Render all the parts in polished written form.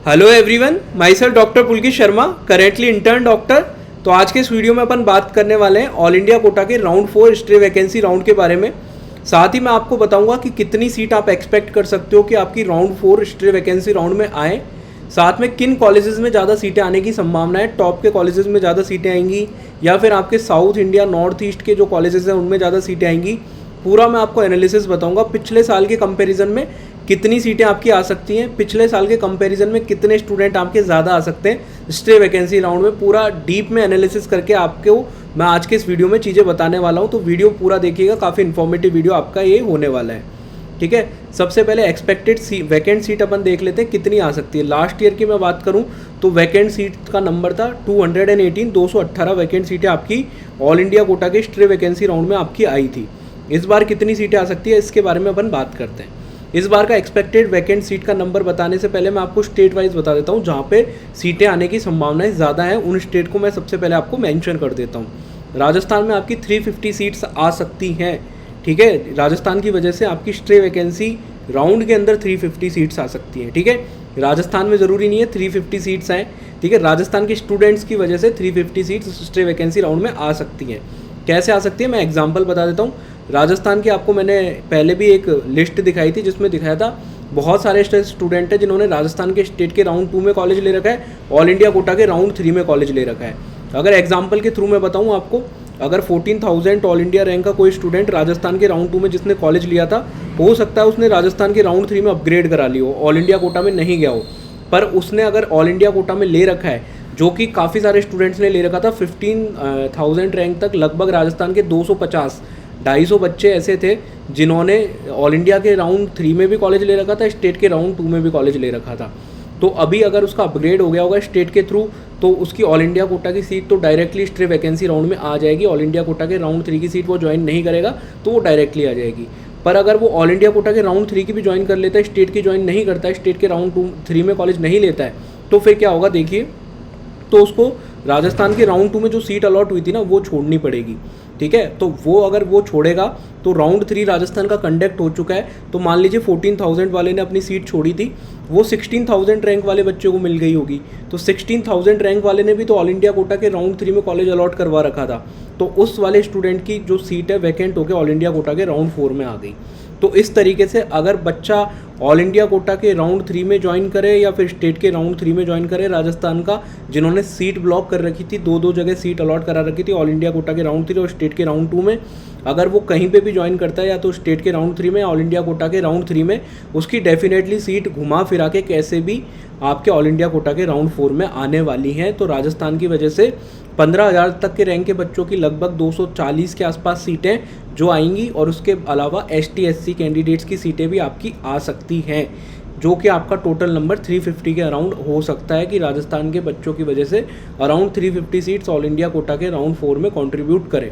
Hello everyone, my self doctor Pulkit Sharma, currently intern doctor. तो आज के इस वीडियो में अपन बात करने वाले हैं ऑल इंडिया कोटा के राउंड 4 स्ट्रे वैकेंसी राउंड के बारे में। साथ ही मैं आपको बताऊंगा कि कितनी सीट आप एक्सपेक्ट कर सकते हो कि आपकी राउंड 4 स्ट्रे वैकेंसी राउंड में आए। साथ में किन कॉलेजेस में ज़्यादा सीटें आने की संभावना है, टॉप के कॉलेजेस में ज़्यादा सीटें आएंगी या फिर आपके साउथ इंडिया नॉर्थ ईस्ट के जो कॉलेजेस हैं उनमें ज़्यादा सीटें आएंगी। पूरा मैं आपको एनालिसिस बताऊंगा। पिछले साल के कंपैरिजन में कितनी सीटें आपकी आ सकती हैं, पिछले साल के कंपैरिजन में कितने स्टूडेंट आपके ज़्यादा आ सकते हैं स्टे वैकेंसी राउंड में, पूरा डीप में एनालिसिस करके आपको मैं आज के इस वीडियो में चीज़ें बताने वाला हूं। तो वीडियो पूरा देखिएगा, काफ़ी इन्फॉर्मेटिव वीडियो आपका ये होने वाला है। ठीक है, सबसे पहले एक्सपेक्टेड वैकेंट सीट अपन देख लेते हैं कितनी आ सकती है। लास्ट ईयर की मैं बात करूं तो वैकेंट सीट का नंबर था 218 वैकेंट सीटें आपकी ऑल इंडिया कोटा के स्ट्रे वैकेंसी राउंड में आपकी आई थी। इस बार कितनी सीटें आ सकती है इसके बारे में अपन बात करते हैं। इस बार का एक्सपेक्टेड वैकेंट सीट का नंबर बताने से पहले मैं आपको स्टेट वाइज बता देता हूँ जहाँ पे सीटें आने की संभावनाएं ज़्यादा हैं। उन स्टेट को मैं सबसे पहले आपको मेंशन कर देता हूँ। राजस्थान में आपकी 350 सीट्स आ सकती हैं। ठीक है, राजस्थान की वजह से आपकी स्ट्रे वैकेंसी राउंड के अंदर 350 सीट्स आ सकती हैं। ठीक है, राजस्थान में ज़रूरी नहीं है 350 सीट्स आएँ। ठीक है, राजस्थान के स्टूडेंट्स की वजह से 350 सीट्स स्ट्रे वैकेंसी राउंड में आ सकती हैं। कैसे आ सकती है मैं एग्जाम्पल बता देता हूँ। राजस्थान की आपको मैंने पहले भी एक लिस्ट दिखाई थी जिसमें दिखाया था बहुत सारे स्टूडेंट हैं जिन्होंने राजस्थान के स्टेट के राउंड 2 में कॉलेज ले रखा है, ऑल इंडिया कोटा के राउंड 3 में कॉलेज ले रखा है। अगर एग्जाम्पल के थ्रू मैं बताऊं आपको, अगर 14,000 ऑल इंडिया रैंक का कोई स्टूडेंट राजस्थान के राउंड 2 में जिसने कॉलेज लिया था, हो सकता है उसने राजस्थान के राउंड 3 में अपग्रेड करा ली हो, ऑल इंडिया कोटा में नहीं गया हो, पर उसने अगर ऑल इंडिया कोटा में ले रखा है, जो कि काफ़ी सारे स्टूडेंट्स ने ले रखा था 15,000 रैंक तक, लगभग राजस्थान के 250-250 बच्चे ऐसे थे जिन्होंने ऑल इंडिया के राउंड 3 में भी कॉलेज ले रखा था, स्टेट के राउंड 2 में भी कॉलेज ले रखा था। तो अभी अगर उसका अपग्रेड हो गया होगा स्टेट के थ्रू तो उसकी ऑल इंडिया कोटा की सीट तो डायरेक्टली स्ट्रे वैकेंसी राउंड में आ जाएगी। ऑल इंडिया कोटा के राउंड 3 की सीट वो ज्वाइन नहीं करेगा तो वो डायरेक्टली आ जाएगी। पर अगर वो ऑल इंडिया कोटा के राउंड 3 की भी ज्वाइन कर लेता है, स्टेट की ज्वाइन नहीं करता है, स्टेट के राउंड 3 में कॉलेज नहीं लेता है, तो फिर क्या होगा देखिए, तो उसको राजस्थान के राउंड 2 में जो सीट अलॉट हुई थी ना वो छोड़नी पड़ेगी। ठीक है, तो वो अगर वो छोड़ेगा तो राउंड 3 राजस्थान का कंडक्ट हो चुका है, तो मान लीजिए 14,000 वाले ने अपनी सीट छोड़ी थी, वो 16,000 रैंक वाले बच्चों को मिल गई होगी। तो 16,000 रैंक वाले ने भी तो ऑल इंडिया कोटा के राउंड 3 में कॉलेज अलॉट करवा रखा था, तो उस वाले स्टूडेंट की जो सीट है वैकेंट होकर ऑल इंडिया कोटा के राउंड 4 में आ गई। तो इस तरीके से अगर बच्चा ऑल इंडिया कोटा के राउंड 3 में ज्वाइन करे या फिर स्टेट के राउंड 3 में ज्वाइन करे, राजस्थान का जिन्होंने सीट ब्लॉक कर रखी थी, दो जगह सीट अलॉट करा रखी थी, ऑल इंडिया कोटा के राउंड 3 और स्टेट के राउंड 2 में, अगर वो कहीं पे भी ज्वाइन करता है या तो स्टेट के राउंड 3 में, ऑल इंडिया कोटा के राउंड 3 में, उसकी डेफिनेटली सीट घुमा फिरा के कैसे भी आपके ऑल इंडिया कोटा के राउंड 4 में आने वाली हैं। तो राजस्थान की वजह से 15,000 तक के रैंक के बच्चों की लगभग 240 के आसपास सीटें जो आएंगी, और उसके अलावा ST SC कैंडिडेट्स की सीटें भी आपकी आ सकती हैं, जो कि आपका टोटल नंबर 350 के अराउंड हो सकता है कि राजस्थान के बच्चों की वजह से around 350 seats all India quota के राउंड 4 में कंट्रीब्यूट करें।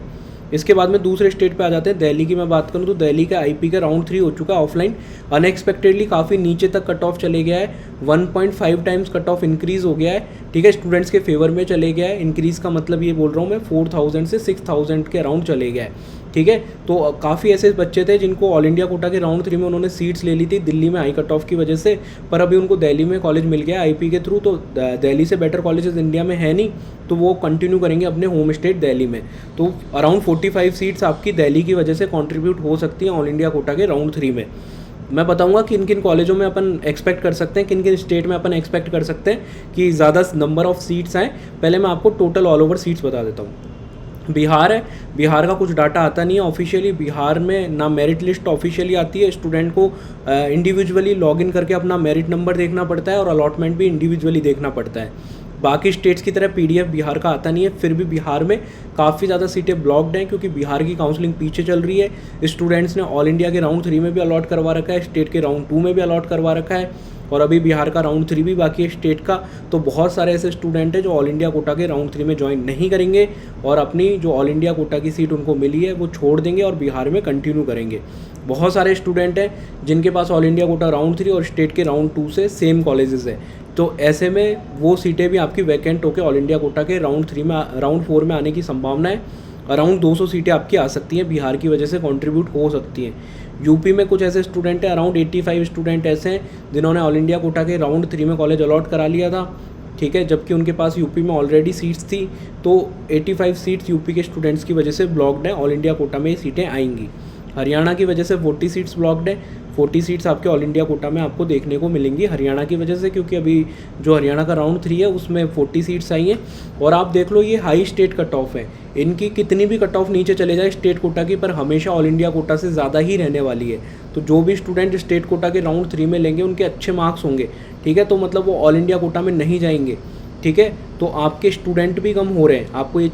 इसके बाद में दूसरे स्टेट पे आ जाते हैं। दिल्ली की मैं बात करूं तो दिल्ली का IP का राउंड 3 हो चुका है ऑफलाइन, अनएक्सपेक्टेडली काफ़ी नीचे तक कट ऑफ चले गया है, 1.5 टाइम्स कट ऑफ इंक्रीज़ हो गया है। ठीक है, स्टूडेंट्स के फेवर में चले गया है। इंक्रीज़ का मतलब ये बोल रहा हूँ मैं 4,000 से 6,000 के अराउंड चले गया है। ठीक है, तो काफ़ी ऐसे बच्चे थे जिनको ऑल इंडिया कोटा के राउंड 3 में उन्होंने सीट्स ले ली थी दिल्ली में हाई कट ऑफ की वजह से, पर अभी उनको दिल्ली में कॉलेज मिल गया IP के थ्रू। तो दिल्ली से बेटर कॉलेजेस इंडिया में है नहीं, तो वो कंटिन्यू करेंगे अपने होम स्टेट दिल्ली में। तो अराउंड 45 सीट्स आपकी दिल्ली की वजह से कंट्रीब्यूट हो सकती हैं ऑल इंडिया कोटा के राउंड 3 में। मैं बताऊंगा किन किन कॉलेजों में अपन एक्सपेक्ट कर सकते हैं, किन किन स्टेट में अपन एक्सपेक्ट कर सकते हैं कि ज़्यादा नंबर ऑफ सीट्स आएँ। पहले मैं आपको टोटल ऑल ओवर सीट्स बता देता हूँ। बिहार है, बिहार का कुछ डाटा आता नहीं है ऑफिशियली। बिहार में ना मेरिट लिस्ट ऑफिशियली आती है, स्टूडेंट को इंडिविजुअली लॉगिन करके अपना मेरिट नंबर देखना पड़ता है और अलॉटमेंट भी इंडिविजुअली देखना पड़ता है। बाकी स्टेट्स की तरह PDF बिहार का आता नहीं है। फिर भी बिहार में काफ़ी ज़्यादा सीटें ब्लॉक्ड हैं क्योंकि बिहार की काउंसलिंग पीछे चल रही है। स्टूडेंट्स ने ऑल इंडिया के राउंड 3 में भी अलॉट करवा रखा है, स्टेट के राउंड 2 में भी अलॉट करवा रखा है, और अभी बिहार का राउंड 3 भी बाकी है स्टेट का। तो बहुत सारे ऐसे स्टूडेंट हैं जो ऑल इंडिया कोटा के राउंड 3 में ज्वाइन नहीं करेंगे और अपनी जो ऑल इंडिया कोटा की सीट उनको मिली है वो छोड़ देंगे और बिहार में कंटिन्यू करेंगे। बहुत सारे स्टूडेंट हैं जिनके पास ऑल इंडिया कोटा राउंड 3 और स्टेट के राउंड 2 से सेम कॉलेजेस है, तो ऐसे में वो सीटें भी आपकी वैकेंट होकर ऑल इंडिया कोटा के राउंड 4 में आने की संभावना है। अराउंड 200 सीटें आपकी आ सकती हैं, बिहार की वजह से कंट्रीब्यूट हो सकती हैं। यूपी में कुछ ऐसे स्टूडेंट हैं, अराउंड 85 स्टूडेंट ऐसे हैं जिन्होंने ऑल इंडिया कोटा के राउंड 3 में कॉलेज अलॉट करा लिया था, ठीक है, जबकि उनके पास यूपी में ऑलरेडी सीट्स थी। तो 85 सीट्स यूपी के स्टूडेंट्स की वजह से ब्लॉक्ड हैं, ऑल इंडिया कोटा में ये सीटें आएंगी। हरियाणा की वजह से 40 सीट्स ब्लॉक्ड है, 40 सीट्स आपके ऑल इंडिया कोटा में आपको देखने को मिलेंगी हरियाणा की वजह से, क्योंकि अभी जो हरियाणा का राउंड 3 है उसमें 40 सीट्स आई हैं। और आप देख लो ये हाई स्टेट कट ऑफ है, इनकी कितनी भी कट ऑफ नीचे चले जाए स्टेट कोटा की, पर हमेशा ऑल इंडिया कोटा से ज़्यादा ही रहने वाली है। तो जो भी स्टूडेंट स्टेट कोटा के राउंड 3 में लेंगे उनके अच्छे मार्क्स होंगे, ठीक है, तो मतलब वो ऑल इंडिया कोटा में नहीं जाएंगे, ठीक है। तो आपके स्टूडेंट भी कम हो रहे हैं, आपको ये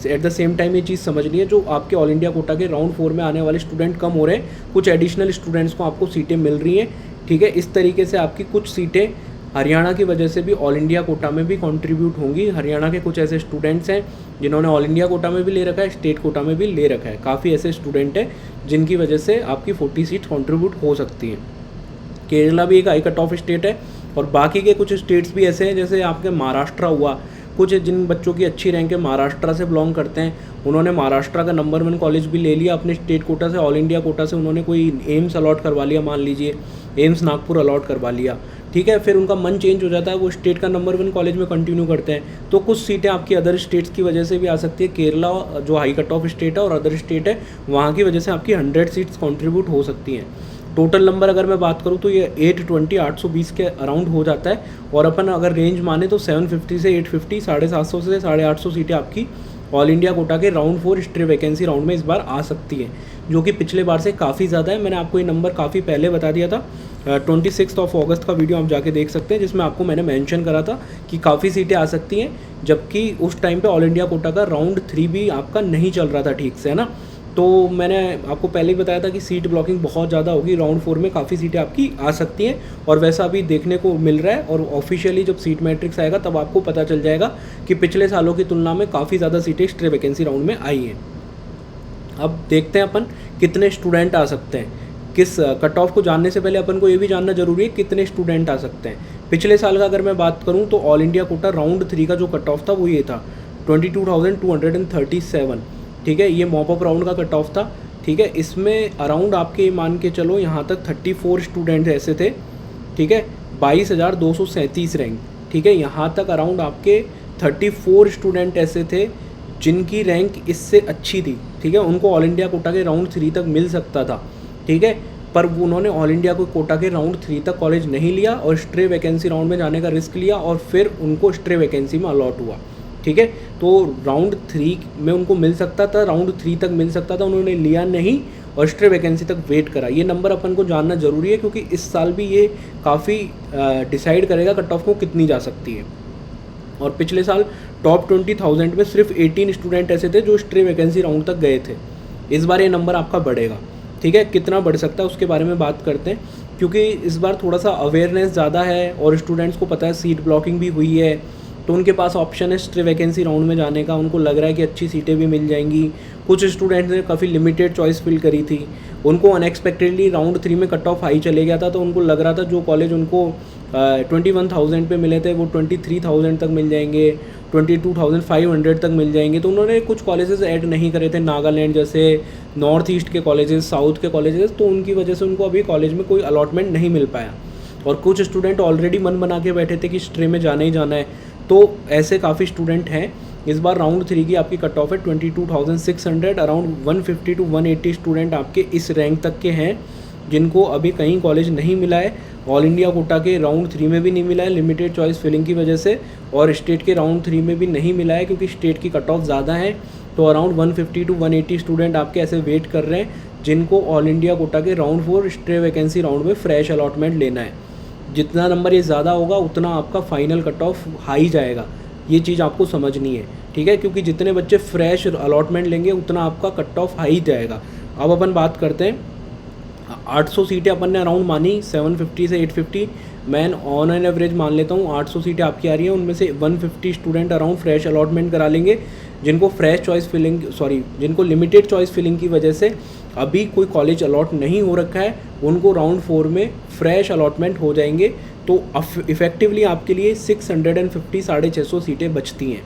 एट द सेम टाइम ये चीज़ समझनी है, जो आपके ऑल इंडिया कोटा के राउंड 4 में आने वाले स्टूडेंट कम हो रहे हैं, कुछ एडिशनल स्टूडेंट्स को आपको सीटें मिल रही हैं, ठीक है। इस तरीके से आपकी कुछ सीटें हरियाणा की वजह से भी ऑल इंडिया कोटा में भी कंट्रीब्यूट होंगी। हरियाणा के कुछ ऐसे स्टूडेंट्स हैं जिन्होंने ऑल इंडिया कोटा में भी ले रखा है, स्टेट कोटा में भी ले रखा है, काफ़ी ऐसे स्टूडेंट हैं जिनकी वजह से आपकी 40 सीट कंट्रीब्यूट हो सकती हैं। केरला भी एक हाई कट ऑफ स्टेट है, और बाकी के कुछ स्टेट्स भी ऐसे हैं, जैसे आपके महाराष्ट्र हुआ, कुछ जिन बच्चों की अच्छी रैंक है महाराष्ट्र से बिलोंग करते हैं, उन्होंने महाराष्ट्र का नंबर 1 कॉलेज भी ले लिया अपने स्टेट कोटा से, ऑल इंडिया कोटा से उन्होंने कोई एम्स अलॉट करवा लिया, मान लीजिए एम्स नागपुर अलॉट करवा लिया, ठीक है। फिर उनका मन चेंज हो जाता है, वो स्टेट का नंबर 1 कॉलेज में कंटिन्यू करते हैं, तो कुछ सीटें आपकी अदर स्टेट्स की वजह से भी आ सकती है। केरला जो हाई कट ऑफ स्टेट है और अदर स्टेट है, वहाँ की वजह से आपकी 100 सीट्स कॉन्ट्रीब्यूट हो सकती हैं। टोटल नंबर अगर मैं बात करूँ तो ये 820 के अराउंड हो जाता है, और अपन अगर रेंज माने तो 750 से 850, 750 से 850 सीटें आपकी ऑल इंडिया कोटा के राउंड 4 स्ट्रे वैकेंसी राउंड में इस बार आ सकती हैं, जो कि पिछले बार से काफ़ी ज़्यादा है। मैंने आपको ये नंबर काफ़ी पहले बता दिया था, 26 अगस्त का वीडियो आप जाके देख सकते हैं, जिसमें आपको मैंने मेंशन करा था कि काफ़ी सीटें आ सकती हैं, जबकि उस टाइम पे ऑल इंडिया कोटा का राउंड 3 भी आपका नहीं चल रहा था ठीक से, है ना। तो मैंने आपको पहले ही बताया था कि सीट ब्लॉकिंग बहुत ज़्यादा होगी, राउंड 4 में काफ़ी सीटें आपकी आ सकती हैं, और वैसा अभी देखने को मिल रहा है। और ऑफिशियली जब सीट मैट्रिक्स आएगा तब आपको पता चल जाएगा कि पिछले सालों की तुलना में काफ़ी ज़्यादा सीटें स्ट्रे वैकेंसी राउंड में आई हैं। अब देखते हैं अपन कितने स्टूडेंट आ सकते हैं। किस कट ऑफ को जानने से पहले अपन को ये भी जानना जरूरी है कितने स्टूडेंट आ सकते हैं। पिछले साल का अगर मैं बात करूँ तो ऑल इंडिया कोटा राउंड 3 का जो कट ऑफ था वो ये था 22,237, ठीक है, ये मॉप अप राउंड का कट ऑफ था, ठीक है। इसमें अराउंड आपके मान के चलो यहाँ तक 34 स्टूडेंट ऐसे थे, ठीक है, 22,237 रैंक, ठीक है, यहाँ तक अराउंड आपके 34 स्टूडेंट ऐसे थे जिनकी रैंक इससे अच्छी थी, ठीक है, उनको ऑल इंडिया कोटा के राउंड 3 तक मिल सकता था, ठीक है, पर उन्होंने ऑल इंडिया को कोटा के राउंड 3 तक कॉलेज नहीं लिया और स्ट्रे वैकेंसी राउंड में जाने का रिस्क लिया, और फिर उनको स्ट्रे वैकेंसी में अलॉट हुआ, ठीक है। तो राउंड 3 में उनको मिल सकता था, राउंड 3 तक मिल सकता था, उन्होंने लिया नहीं और स्ट्रे वैकेंसी तक वेट करा। ये नंबर अपन को जानना जरूरी है, क्योंकि इस साल भी ये काफ़ी डिसाइड करेगा कट ऑफ को कितनी जा सकती है। और पिछले साल टॉप 20,000 में सिर्फ 18 स्टूडेंट ऐसे थे जो स्ट्रे वैकेंसी राउंड तक गए थे। इस बार ये नंबर आपका बढ़ेगा, ठीक है, कितना बढ़ सकता है उसके बारे में बात करते हैं, क्योंकि इस बार थोड़ा सा अवेयरनेस ज़्यादा है और स्टूडेंट्स को पता है सीट ब्लॉकिंग भी हुई है, तो उनके पास ऑप्शन है स्ट्रे वैकेंसी राउंड में जाने का। उनको लग रहा है कि अच्छी सीटें भी मिल जाएंगी। कुछ स्टूडेंट्स ने काफ़ी लिमिटेड चॉइस फिल करी थी, उनको अनएक्सपेक्टेडली राउंड 3 में कट ऑफ हाई चले गया था, तो उनको लग रहा था जो कॉलेज उनको 21,000 पे मिले थे वो 23,000 तक मिल जाएंगे, 22,500 तक मिल जाएंगे। तो उन्होंने कुछ कॉलेजेस ऐड नहीं करे थे, नागालैंड जैसे, नॉर्थ ईस्ट के कॉलेजेस, साउथ के कॉलेजेस, तो उनकी वजह से उनको अभी कॉलेज में कोई अलॉटमेंट नहीं मिल पाया। और कुछ स्टूडेंट ऑलरेडी मन बना के बैठे थे कि स्ट्रे में जाना ही जाना है, तो ऐसे काफ़ी स्टूडेंट हैं। इस बार राउंड 3 की आपकी कट ऑफ है 22,600, अराउंड 150 to 180 स्टूडेंट आपके इस रैंक तक के हैं जिनको अभी कहीं कॉलेज नहीं मिला है। ऑल इंडिया कोटा के राउंड 3 में भी नहीं मिला है लिमिटेड चॉइस फिलिंग की वजह से, और स्टेट के राउंड 3 में भी नहीं मिला है क्योंकि स्टेट की कट ऑफ ज़्यादा है। तो अराउंड 150 to 180 स्टूडेंट आपके ऐसे वेट कर रहे हैं जिनको ऑल इंडिया कोटा के राउंड 4 स्ट्रे वैकेंसी राउंड में फ्रेश अलॉटमेंट लेना है। जितना नंबर ये ज़्यादा होगा उतना आपका फाइनल कट ऑफ हाई जाएगा, ये चीज़ आपको समझनी है, ठीक है, क्योंकि जितने बच्चे फ्रेश अलॉटमेंट लेंगे उतना आपका कट ऑफ हाई जाएगा। अब अपन बात करते हैं 800 सीटें अपन ने अराउंड मानी 750 से 850, मैं ऑन एन एवरेज मान लेता हूँ 800 सीटें आपकी आ रही हैं, उनमें से 150 स्टूडेंट अराउंड फ्रेश अलॉटमेंट करा लेंगे जिनको जिनको लिमिटेड चॉइस फिलिंग की वजह से अभी कोई कॉलेज अलॉट नहीं हो रखा है, उनको राउंड 4 में फ्रेश अलॉटमेंट हो जाएंगे। तो इफ़ेक्टिवली आपके लिए 650 650 सीटें बचती हैं।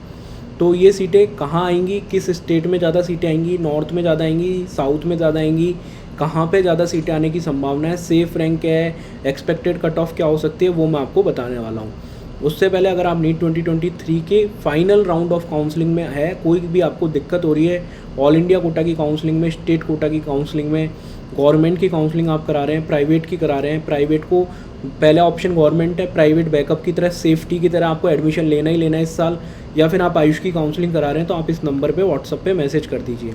तो ये सीटें कहाँ आएंगी, किस स्टेट में ज़्यादा सीटें आएंगी, नॉर्थ में ज़्यादा आएंगी, साउथ में ज़्यादा आएंगी, कहाँ पे ज़्यादा सीटें आने की संभावना है, सेफ रैंक क्या है, एक्सपेक्टेड कट ऑफ क्या हो सकती है, वो मैं आपको बताने वाला हूँ। उससे पहले अगर आप नीट 2023 के फाइनल राउंड ऑफ काउंसलिंग में है, कोई भी आपको दिक्कत हो रही है, ऑल इंडिया कोटा की काउंसलिंग में, स्टेट कोटा की काउंसलिंग में, गवर्नमेंट की काउंसलिंग आप करा रहे हैं, प्राइवेट की करा रहे हैं, प्राइवेट को पहला ऑप्शन गवर्नमेंट है, प्राइवेट बैकअप की तरह, सेफ्टी की तरह आपको एडमिशन लेना ही लेना है इस साल, या फिर आप आयुष की काउंसलिंग करा रहे हैं, तो आप इस नंबर पे व्हाट्सअप पे मैसेज कर दीजिए।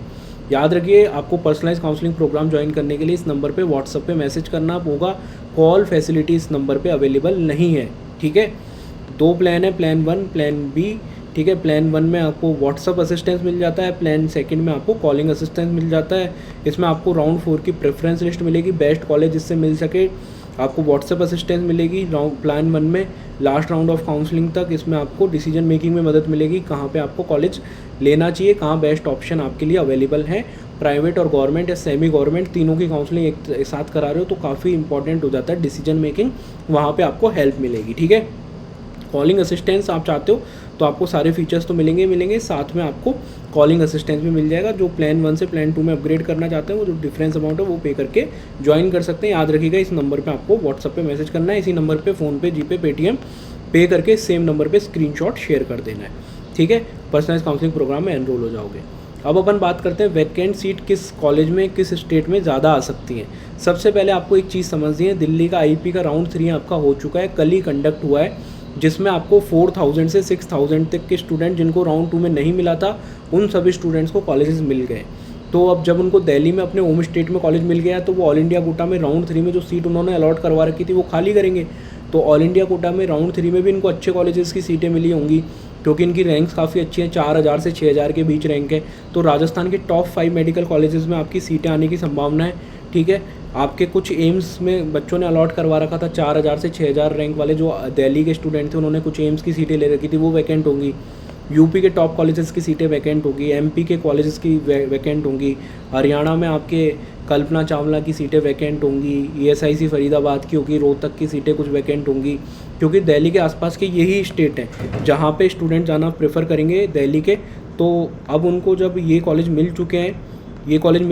याद रखिए, आपको पर्सनलाइज काउंसलिंग प्रोग्राम ज्वाइन करने के लिए इस नंबर पे व्हाट्सअप पे मैसेज करना होगा। कॉल फैसिलिटी इस नंबर पे अवेलेबल नहीं है, ठीक है। 2 प्लान है, प्लान 1, प्लान बी, ठीक है। प्लान 1 में आपको व्हाट्सअप असिस्टेंस मिल जाता है, प्लान 2 में आपको कॉलिंग असिस्टेंस मिल जाता है। इसमें आपको राउंड 4 की प्रेफरेंस लिस्ट मिलेगी, बेस्ट कॉलेज जिससे मिल सके, आपको व्हाट्सएप असिस्टेंस मिलेगी। प्लान 1 में लास्ट राउंड ऑफ काउंसलिंग तक इसमें आपको डिसीजन मेकिंग में मदद मिलेगी, कहाँ पे आपको कॉलेज लेना चाहिए, कहाँ बेस्ट ऑप्शन आपके लिए अवेलेबल है। प्राइवेट और गवर्नमेंट या सेमी गवर्नमेंट तीनों की काउंसलिंग एक साथ करा रहे हो तो काफ़ी इंपॉर्टेंट हो जाता है डिसीजन मेकिंग, वहाँ पे आपको हेल्प मिलेगी, ठीक है। कॉलिंग असिस्टेंस आप चाहते हो तो आपको सारे फीचर्स तो मिलेंगे, साथ में आपको कॉलिंग असिस्टेंस भी मिल जाएगा। जो प्लान 1 से प्लान 2 में अपग्रेड करना चाहते हैं वो जो डिफरेंस अमाउंट है वो पे करके ज्वाइन कर सकते हैं। याद रखिएगा, इस नंबर पे आपको व्हाट्सअप पे मैसेज करना है, इसी नंबर पे फ़ोनपे, जीपे, पेटीएम पे करके सेम नंबर पे स्क्रीनशॉट शेयर कर देना है, ठीक है। पर्सनलाइज काउंसलिंग प्रोग्राम में एनरोल हो जाओगे। अब अपन बात करते हैं वैकेंट सीट किस कॉलेज में, किस स्टेट में ज़्यादा आ सकती हैं। सबसे पहले आपको एक चीज़ समझनी है, दिल्ली का आईपी का राउंड 3 आपका हो चुका है, कल ही कंडक्ट हुआ है, जिसमें आपको 4000 से 6000 तक के स्टूडेंट जिनको राउंड 2 में नहीं मिला था, उन सभी स्टूडेंट्स को कॉलेजेस मिल गए। तो अब जब उनको दिल्ली में अपने होम स्टेट में कॉलेज मिल गया तो वो ऑल इंडिया कोटा में राउंड 3 में जो सीट उन्होंने अलॉट करवा रखी थी वो खाली करेंगे। तो ऑल इंडिया कोटा में राउंड 3 में भी इनको अच्छे कॉलेजेस की सीटें मिली होंगी, क्योंकि इनकी रैंक्स काफ़ी अच्छी हैं, 4000 से 6000 के बीच रैंक है। तो राजस्थान के टॉप 5 मेडिकल कॉलेजेस में आपकी सीटें आने की संभावना है, ठीक है। आपके कुछ एम्स में बच्चों ने अलॉट करवा रखा था 4000 से 6000 रैंक वाले जो दिल्ली के स्टूडेंट थे, उन्होंने कुछ एम्स की सीटें ले रखी थी, वो वैकेंट होंगी। यूपी के टॉप कॉलेजेस की सीटें वैकेंट होगी, एमपी के कॉलेजेस की वैकेंट होंगी, हरियाणा में आपके कल्पना चावला की सीटें वैकेंट होंगी, ईएसआईसी फरीदाबाद की होगी, रोहतक की सीटें कुछ वैकेंट होंगी, क्योंकि दिल्ली के आसपास के यही स्टेट हैं जहाँ पे स्टूडेंट जाना प्रेफर करेंगे दिल्ली के। तो अब उनको जब ये कॉलेज मिल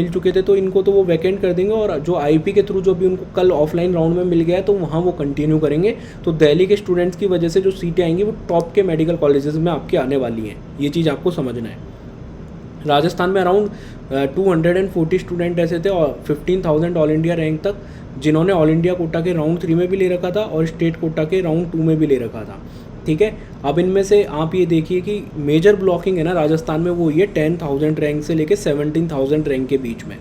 चुके थे तो इनको तो वो वैकेंट कर देंगे, और जो आईपी के थ्रू जो भी उनको कल ऑफलाइन राउंड में मिल गया है तो वहाँ वो कंटिन्यू करेंगे। तो दिल्ली के स्टूडेंट्स की वजह से जो सीटें आएंगी वो टॉप के मेडिकल कॉलेजेस में आपके आने वाली हैं, ये चीज़ आपको समझना है। राजस्थान में अराउंड 240 स्टूडेंट ऐसे थे और 15,000 ऑल इंडिया रैंक तक, जिन्होंने ऑल इंडिया कोटा के राउंड 3 में भी ले रखा था और स्टेट कोटा के राउंड 2 में भी ले रखा था, ठीक है। अब इनमें से आप ये देखिए कि मेजर ब्लॉकिंग है ना राजस्थान में, वो ये 10,000 रैंक से लेके 17,000 रैंक के बीच में।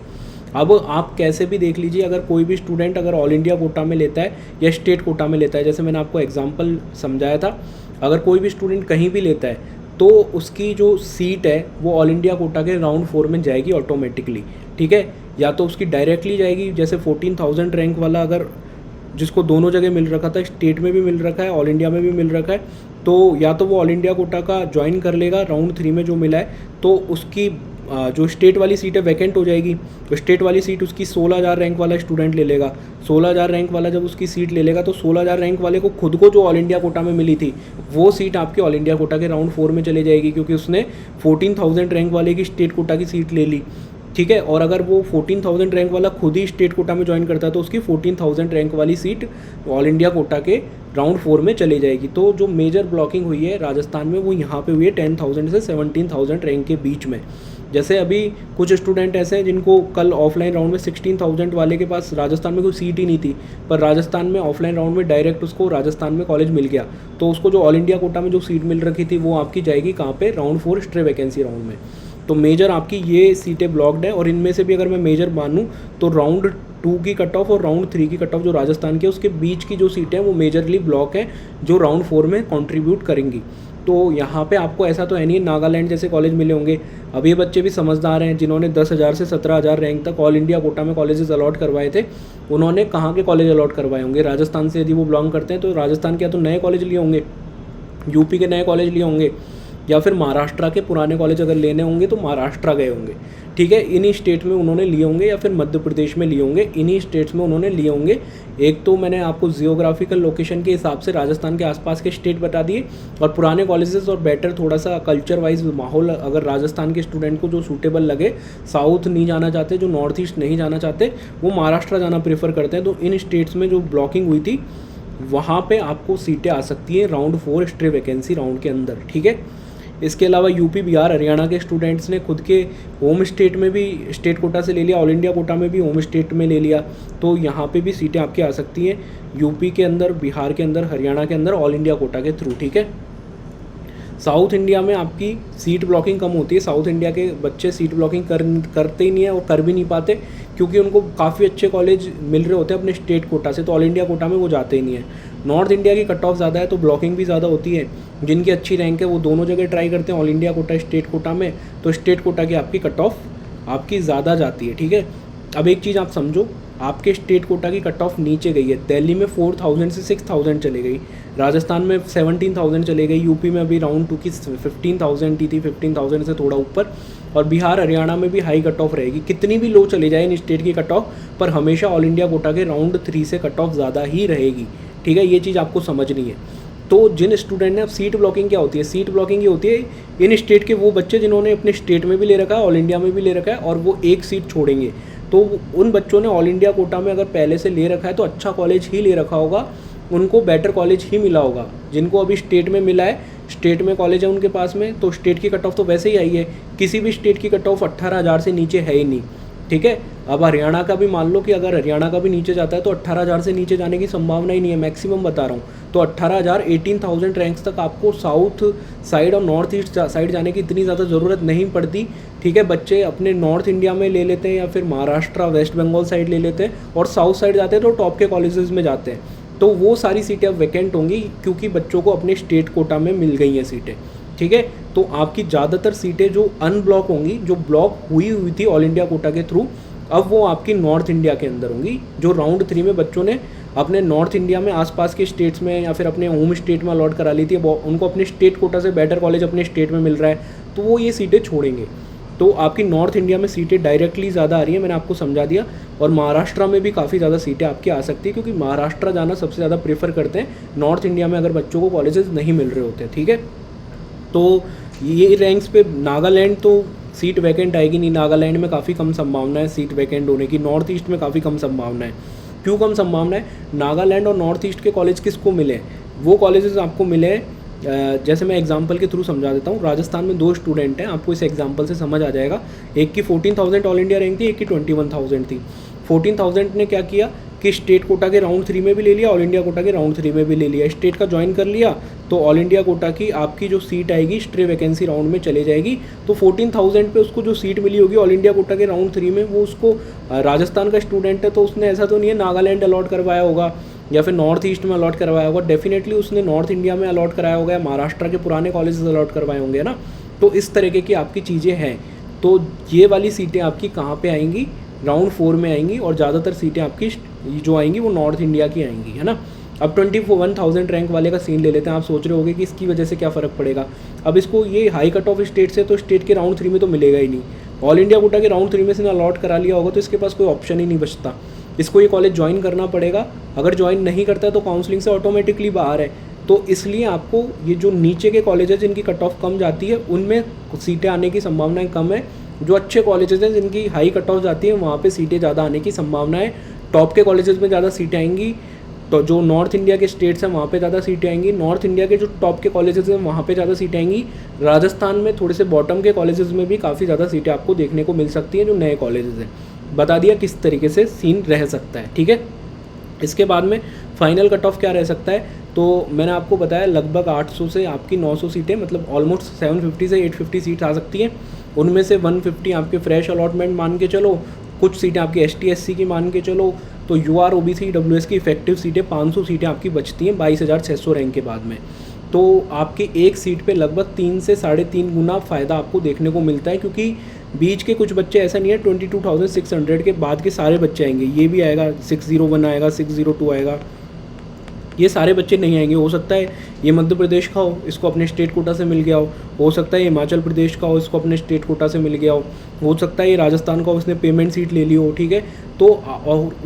अब आप कैसे भी देख लीजिए, अगर कोई भी स्टूडेंट अगर ऑल इंडिया कोटा में लेता है या स्टेट कोटा में लेता है, जैसे मैंने आपको एग्जांपल समझाया था, अगर कोई भी स्टूडेंट कहीं भी लेता है तो उसकी जो सीट है वो ऑल इंडिया कोटा के राउंड 4 में जाएगी ऑटोमेटिकली, ठीक है। या तो उसकी डायरेक्टली जाएगी, जैसे 14,000 रैंक वाला अगर जिसको दोनों जगह मिल रखा था, स्टेट में भी मिल रखा है, ऑल इंडिया में भी मिल रखा है, तो या तो वो ऑल इंडिया कोटा का ज्वाइन कर लेगा राउंड 3 में जो मिला है, तो उसकी जो स्टेट वाली सीट है वैकेंट हो जाएगी। तो स्टेट वाली सीट उसकी 16,000 रैंक वाला स्टूडेंट ले लेगा। 16,000 रैंक वाला जब उसकी सीट ले लेगा तो 16,000 रैंक वाले को खुद को जो ऑल इंडिया कोटा में मिली थी वो सीट आपकी ऑल इंडिया कोटा के राउंड 4 में चली जाएगी, क्योंकि उसने 14,000 रैंक वाले की स्टेट कोटा की सीट ले ली, ठीक है। और अगर वो 14,000 रैंक वाला खुद ही स्टेट कोटा में ज्वाइन करता है तो उसकी 14,000 रैंक वाली सीट ऑल इंडिया कोटा के राउंड 4 में चली जाएगी। तो जो मेजर ब्लॉकिंग हुई है राजस्थान में वो यहाँ पे हुई है 10,000 से 17,000 रैंक के बीच में। जैसे अभी कुछ स्टूडेंट ऐसे हैं जिनको कल ऑफलाइन राउंड में 16,000 वाले के पास राजस्थान में कोई सीट ही नहीं थी, पर राजस्थान में ऑफलाइन राउंड में डायरेक्ट उसको राजस्थान में कॉलेज मिल गया, तो उसको जो ऑल इंडिया कोटा में जो सीट मिल रखी थी वो आपकी जाएगी कहाँ पे, राउंड 4 स्ट्रे वैकेंसी राउंड में। तो मेजर आपकी ये सीटें ब्लॉक्ड है, और इनमें से भी अगर मैं मेजर मानूँ तो राउंड 2 की कट ऑफ और राउंड 3 की कट ऑफ जो राजस्थान की है उसके बीच की जो सीटें हैं वो मेजरली ब्लॉक है, जो राउंड 4 में कंट्रीब्यूट करेंगी। तो यहाँ पे आपको ऐसा तो है नहीं नागालैंड जैसे कॉलेज मिले होंगे। अब ये बच्चे भी समझदार हैं, जिन्होंने 10,000 से 17,000 रैंक तक ऑल इंडिया कोटा में कॉलेजेस अलॉट करवाए थे, उन्होंने कहाँ के कॉलेज अलॉट करवाए होंगे, राजस्थान से यदि वो बिलोंग करते हैं तो राजस्थान के या तो नए कॉलेज लिए होंगे, यूपी के नए कॉलेज लिए होंगे, या फिर महाराष्ट्र के पुराने कॉलेज अगर लेने होंगे तो महाराष्ट्र गए होंगे, ठीक है। इन्हीं स्टेट में उन्होंने लिए होंगे या फिर मध्य प्रदेश में लिए होंगे, इन्हीं स्टेट्स में उन्होंने लिए होंगे। एक तो मैंने आपको जियोग्राफिकल लोकेशन के हिसाब से राजस्थान के आसपास के स्टेट बता दिए, और पुराने कॉलेजेस और बेटर थोड़ा सा कल्चर वाइज माहौल अगर राजस्थान के स्टूडेंट को जो सूटेबल लगे, साउथ नहीं जाना चाहते, जो नॉर्थ ईस्ट नहीं जाना चाहते, वो महाराष्ट्र जाना प्रेफर करते हैं। तो इन स्टेट्स में जो ब्लॉकिंग हुई थी वहाँ पे आपको सीटें आ सकती हैं राउंड 4 स्ट्रे वैकेंसी राउंड के अंदर, ठीक है। इसके अलावा यूपी, बिहार, हरियाणा के स्टूडेंट्स ने खुद के होम स्टेट में भी स्टेट कोटा से ले लिया, ऑल इंडिया कोटा में भी होम स्टेट में ले लिया, तो यहाँ पे भी सीटें आपकी आ सकती हैं यूपी के अंदर, बिहार के अंदर, हरियाणा के अंदर, ऑल इंडिया कोटा के थ्रू, ठीक है। साउथ इंडिया में आपकी सीट ब्लॉकिंग कम होती है, साउथ इंडिया के बच्चे सीट ब्लॉकिंग करते ही नहीं है और कर भी नहीं पाते, क्योंकि उनको काफ़ी अच्छे कॉलेज मिल रहे होते हैं अपने स्टेट कोटा से, तो ऑल इंडिया कोटा में वो जाते ही नहीं है। नॉर्थ इंडिया की कट ऑफ ज़्यादा है तो ब्लॉकिंग भी ज़्यादा होती है, जिनकी अच्छी रैंक है वो दोनों जगह ट्राई करते हैं, all India quota, state quota में, तो स्टेट कोटा की आपकी कट ऑफ आपकी ज़्यादा जाती है, ठीक है। अब एक चीज़ आप समझो, आपके स्टेट कोटा की कट ऑफ नीचे गई है, दिल्ली में 4000 से 6000 चली गई, राजस्थान में 17000 चले गई, यूपी में अभी राउंड 2 की 15000 थी, 15000 से थोड़ा ऊपर, और बिहार, हरियाणा में भी हाई कट ऑफ रहेगी। कितनी भी लो चले जाए इन स्टेट की कट ऑफ, पर हमेशा ऑल इंडिया कोटा के राउंड 3 से कट ऑफ ज़्यादा ही रहेगी, ठीक है। ये चीज़ आपको समझनी है। तो जिन स्टूडेंट ने, अब सीट ब्लॉकिंग क्या होती है, सीट ब्लॉकिंग ये होती है इन स्टेट के वो बच्चे जिन्होंने अपने स्टेट में भी ले रखा है, ऑल इंडिया में भी ले रखा है, और वो एक सीट छोड़ेंगे, तो उन बच्चों ने ऑल इंडिया कोटा में अगर पहले से ले रखा है तो अच्छा कॉलेज ही ले रखा होगा, उनको बेटर कॉलेज ही मिला होगा। जिनको अभी स्टेट में मिला है, स्टेट में कॉलेज है उनके पास में, तो स्टेट की कट ऑफ तो वैसे ही आई है, किसी भी स्टेट की कट ऑफ 18,000 से नीचे है ही नहीं, ठीक है। अब हरियाणा का भी मान लो कि अगर हरियाणा का भी नीचे जाता है तो 18,000 से नीचे जाने की संभावना ही नहीं है, मैक्सिमम बता रहा हूँ। तो 18,000 18,000 रैंक्स तक आपको साउथ साइड और नॉर्थ ईस्ट साइड जाने की इतनी ज़्यादा ज़रूरत नहीं पड़ती, ठीक है। बच्चे अपने नॉर्थ इंडिया में ले लेते हैं या फिर महाराष्ट्र, वेस्ट बंगाल साइड ले लेते हैं, और साउथ साइड जाते हैं तो टॉप के कॉलेजेस में जाते हैं, तो वो सारी सीटें अब वैकेंट होंगी क्योंकि बच्चों को अपने स्टेट कोटा में मिल गई हैं सीटें, ठीक है। तो आपकी ज़्यादातर सीटें जो अनब्लॉक होंगी, जो ब्लॉक हुई थी ऑल इंडिया कोटा के थ्रू, अब वो आपकी नॉर्थ इंडिया के अंदर होंगी। जो राउंड 3 में बच्चों ने अपने नॉर्थ इंडिया में आसपास के स्टेट्स में या फिर अपने होम स्टेट में अलॉट करा ली थी, उनको अपने स्टेट कोटा से बेटर कॉलेज अपने स्टेट में मिल रहा है, तो वो ये सीटें छोड़ेंगे। तो आपकी नॉर्थ इंडिया में सीटें डायरेक्टली ज़्यादा आ रही है, मैंने आपको समझा दिया, और महाराष्ट्र में भी काफ़ी ज़्यादा सीटें आपकी आ सकती है, क्योंकि महाराष्ट्र जाना सबसे ज़्यादा प्रेफर करते हैं नॉर्थ इंडिया में अगर बच्चों को कॉलेजेस नहीं मिल रहे होते, ठीक है। तो ये रैंक्स पे नागालैंड तो सीट वैकेंट आएगी नहीं, नागालैंड में काफ़ी कम संभावना है सीट वैकेंट होने की, नॉर्थ ईस्ट में काफ़ी कम संभावना है। क्यों कम संभावना है? नागालैंड और नॉर्थ ईस्ट के कॉलेज किसको मिले? वो कॉलेजेस आपको मिले हैं, जैसे मैं एग्जांपल के थ्रू समझा देता हूँ। राजस्थान में 2 स्टूडेंट हैं, आपको इस एग्जांपल से समझ आ जाएगा। एक की 14,000 ऑल इंडिया रैंक थी, एक की 21,000 थी। 14,000 ने क्या किया कि स्टेट कोटा के राउंड 3 में भी ले लिया, ऑल इंडिया कोटा के राउंड 3 में भी ले लिया, स्टेट का ज्वाइन कर लिया, तो ऑल इंडिया कोटा की आपकी जो सीट आएगी स्ट्रे वैकेंसी राउंड में चले जाएगी। तो 14,000 पे उसको जो सीट मिली होगी ऑल इंडिया कोटा के राउंड 3 में, वो उसको राजस्थान का स्टूडेंट है तो उसने ऐसा तो नहीं है नागालैंड अलॉट करवाया होगा या फिर नॉर्थ ईस्ट में अलॉट करवाया होगा, डेफिनेटली उसने नॉर्थ इंडिया में अलॉट कराया होगा, महाराष्ट्र के पुराने कॉलेजेस अलॉट करवाए होंगे ना। तो इस तरीके की आपकी चीज़ें हैं। तो ये वाली सीटें आपकी कहाँ पे आएंगी? राउंड 4 में आएंगी, और ज़्यादातर सीटें आपकी जो आएंगी वो नॉर्थ इंडिया की आएंगी, है ना। अब 21,000 रैंक वाले का सीन ले लेते हैं। आप सोच रहे होंगे कि इसकी वजह से क्या फ़र्क पड़ेगा। अब इसको ये हाई कट ऑफ स्टेट से, तो स्टेट के राउंड 3 में तो मिलेगा ही नहीं। ऑल इंडिया कोटा के राउंड 3 में से अलॉट करा लिया होगा तो इसके पास कोई ऑप्शन ही नहीं बचता, इसको ये कॉलेज ज्वाइन करना पड़ेगा। अगर ज्वाइन नहीं करता है तो काउंसलिंग से ऑटोमेटिकली बाहर है। तो इसलिए आपको ये जो नीचे के कॉलेजेस जिनकी कट ऑफ कम जाती है उनमें सीटें आने की संभावनाएं कम है। जो अच्छे कॉलेजेस हैं जिनकी हाई कट ऑफ जाती है वहाँ पे सीटें ज़्यादा आने की संभावना है। टॉप के कॉलेजेस में ज़्यादा सीटें आएंगी, तो जो नॉर्थ इंडिया के स्टेट्स हैं वहाँ पे ज़्यादा सीटें आएंगी। नॉर्थ इंडिया के जो टॉप के कॉलेजेस हैं वहाँ पे ज़्यादा सीटें आएंगी। राजस्थान में थोड़े से बॉटम के कॉलेजेस में भी काफ़ी ज़्यादा सीटें आपको देखने को मिल सकती हैं जो नए कॉलेजेस हैं। बता दिया किस तरीके से सीन रह सकता है, ठीक है। इसके बाद में फाइनल कट ऑफ क्या रह सकता है, तो मैंने आपको बताया लगभग 800 से आपकी 900 सीटें, मतलब ऑलमोस्ट 750 से 850 सीट आ सकती हैं। उनमें से 150 आपके फ्रेश अलॉटमेंट मान के चलो, कुछ सीटें आपकी ST SC की मान के चलो, तो UR OBC EWS की इफेक्टिव सीटें 500 सीटें आपकी बचती हैं 22,600 रैंक के बाद में। तो आपकी एक सीट पे लगभग 3 से 3.5 गुना फ़ायदा आपको देखने को मिलता है, क्योंकि बीच के कुछ बच्चे ऐसा नहीं है 22,600 के बाद के सारे बच्चे आएंगे। ये भी आएगा 601 आएगा, 602 आएगा, ये सारे बच्चे नहीं आएंगे। हो सकता है ये मध्य प्रदेश का हो, इसको अपने स्टेट कोटा से मिल गया हो सकता है ये हिमाचल प्रदेश का हो, इसको अपने स्टेट कोटा से मिल गया हो सकता है ये राजस्थान का हो, इसने पेमेंट सीट ले ली हो, ठीक है। तो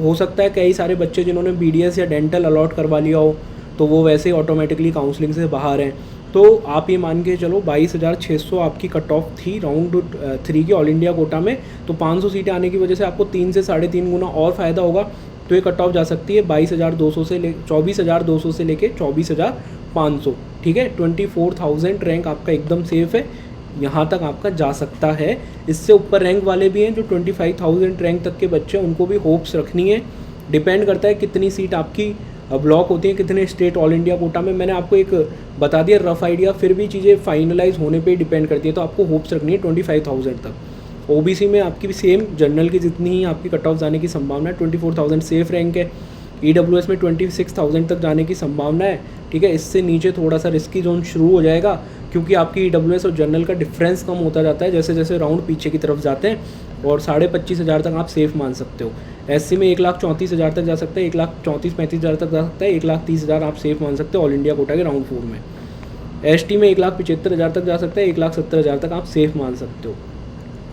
हो सकता है कई सारे बच्चे जिन्होंने BDS या डेंटल अलॉट करवा लिया हो, तो वो वैसे ऑटोमेटिकली काउंसलिंग से बाहर हैं। तो आप ये मान के चलो 22,600 आपकी कट ऑफ थी राउंड 3 की ऑल इंडिया कोटा में। तो 500 सीटें आने की वजह से आपको 3 से 3.5 गुना और फ़ायदा होगा। तो ये कट ऑफ जा सकती है 22,200 से 24,200 से लेके 24,500, ठीक है। 24,000 रैंक आपका एकदम सेफ़ है, यहाँ तक आपका जा सकता है। इससे ऊपर रैंक वाले भी हैं जो 25,000 रैंक तक के बच्चे हैं, उनको भी होप्स रखनी है। डिपेंड करता है कितनी सीट आपकी ब्लॉक होती है, कितने स्टेट ऑल इंडिया कोटा में। मैंने आपको एक बता दिया रफ आइडिया, फिर भी चीज़ें फाइनलाइज होने पे डिपेंड करती है। तो आपको होप्स रखनी है 25,000 तक। OBC में आपकी भी सेम जनरल की जितनी ही आपकी कट ऑफ जाने की संभावना है, 24,000 सेफ रैंक है। EWS में 26,000 तक जाने की संभावना है, ठीक है। इससे नीचे थोड़ा सा रिस्की जोन शुरू हो जाएगा, क्योंकि आपकी EWS और जनरल का डिफरेंस कम होता जाता है जैसे जैसे राउंड पीछे की तरफ जाते हैं। और 25,500 तक आप सेफ मान सकते हो। SC में 1,34,000 तक जा सकता है, 1,34,000-35,000 तक जा सकता है, 1,30,000 आप सेफ मान सकते हो ऑल इंडिया कोटा के राउंड 4 में। ST में 1,75,000 तक जा सकता है, 1,70,000 तक आप सेफ मान सकते हो।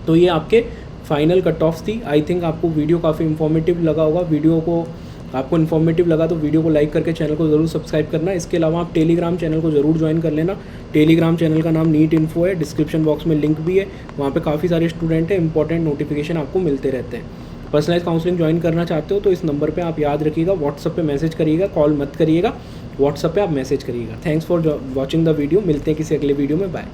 तो ये आपके फाइनल कट ऑफ थी। आई थिंक आपको वीडियो काफ़ी इन्फॉर्मेटिव लगा होगा। वीडियो को आपको इन्फॉर्मेटिव लगा तो वीडियो को लाइक करके चैनल को ज़रूर सब्सक्राइब करना। इसके अलावा आप टेलीग्राम चैनल को ज़रूर ज्वाइन कर लेना। टेलीग्राम चैनल का नाम नीट इन्फो है, डिस्क्रिप्शन बॉक्स में लिंक भी है। वहाँ पे काफ़ी सारे स्टूडेंट हैं, इंपॉर्टेंट नोटिफिकेशन आपको मिलते रहते हैं। पर्सनलाइज काउंसलिंग ज्वाइन करना चाहते हो तो इस नंबर पर आप याद रखिएगा, व्हाट्सअप पर मैसेज करिएगा, कॉल मत करिएगा, व्हाट्सअप पर आप मैसेज करिएगा। Thanks for watching the video. मिलते हैं किसी अगले वीडियो में, बाय।